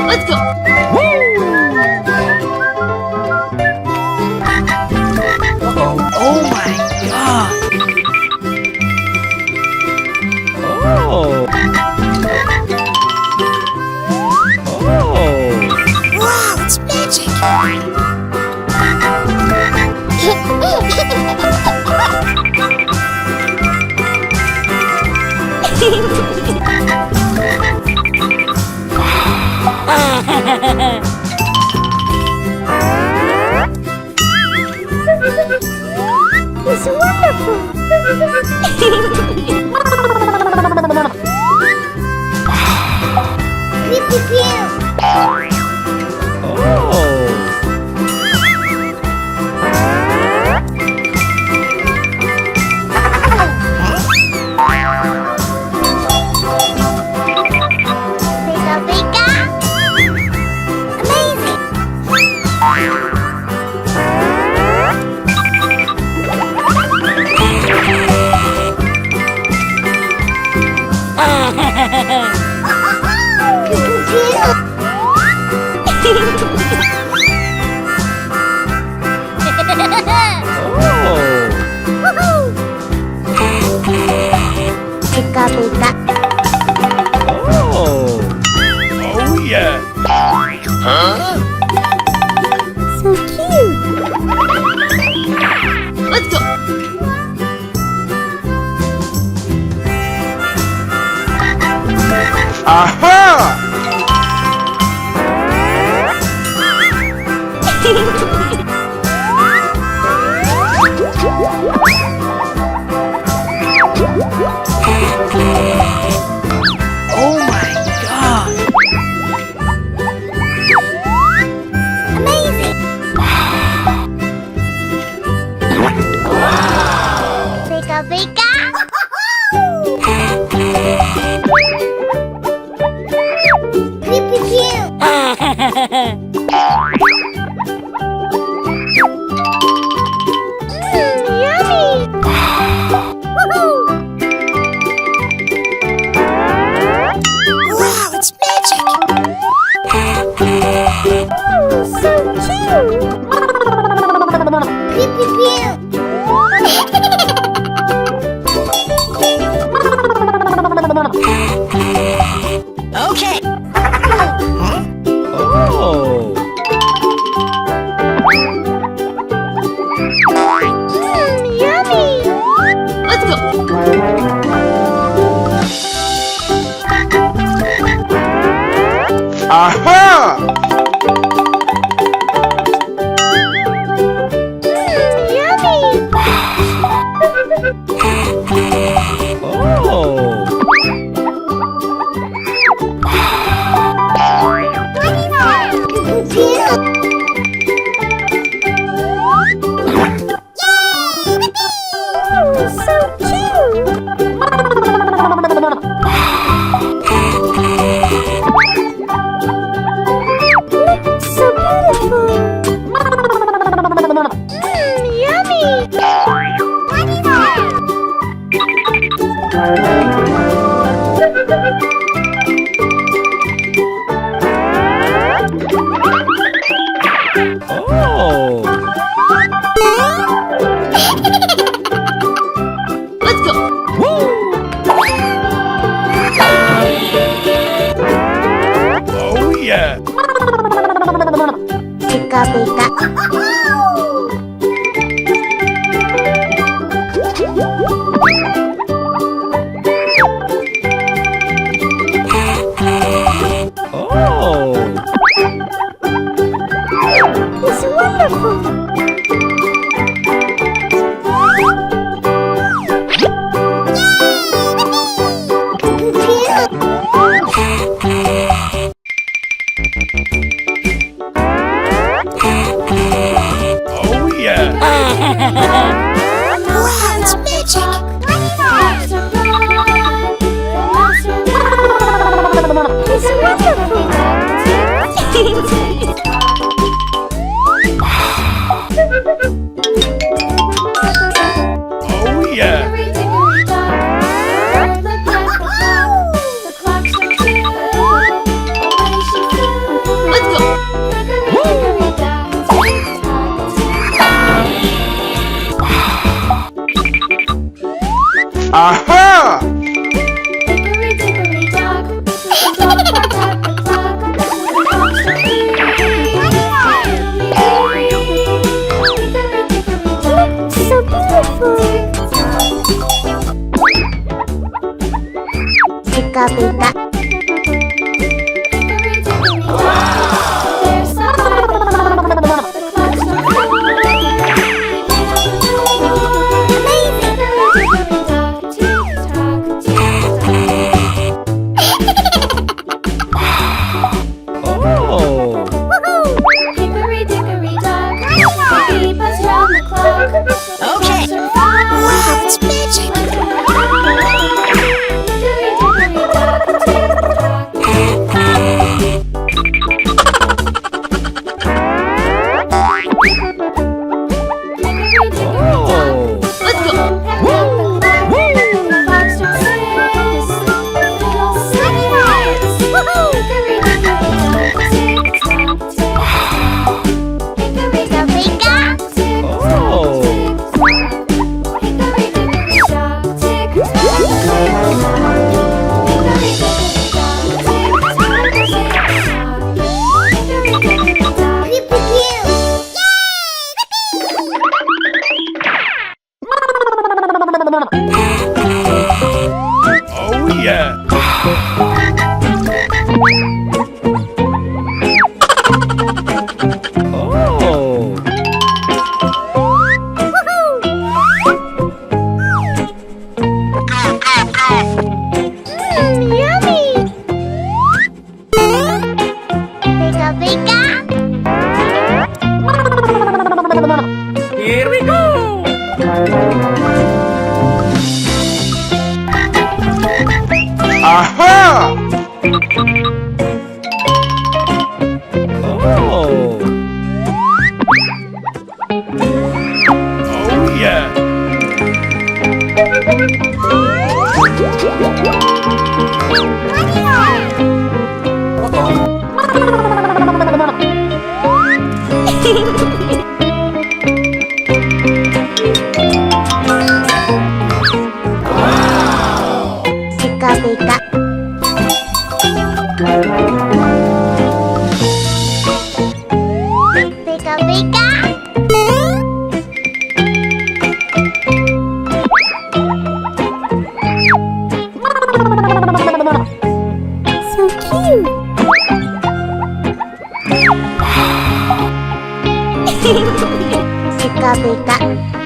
Let's go! Oh my god! Oh! Oh! Wow, it's magic! It's wonderful! Pew, pew, pew. Pika, pika. Amazing! Pika, pika. Oh! Oh yeah! Huh? So cute! Let's go! Aha! Oh my god! Amazing! Pika, pika. Pew, pew, pew. Yummy! Woohoo! Wow, it's magic! Oh, so cute! Pew, pew, pew. Okay! Oh! Yummy! Let's go! Aha! Yummy! Oh! Oh, so cute! Looks so beautiful! Yummy! Oh! Let's go! Oh yeah! Pika, pika. Oh! It's wonderful! Oh. Oh, yeah. Pika pika. Pika pika. So cute. Pika pika.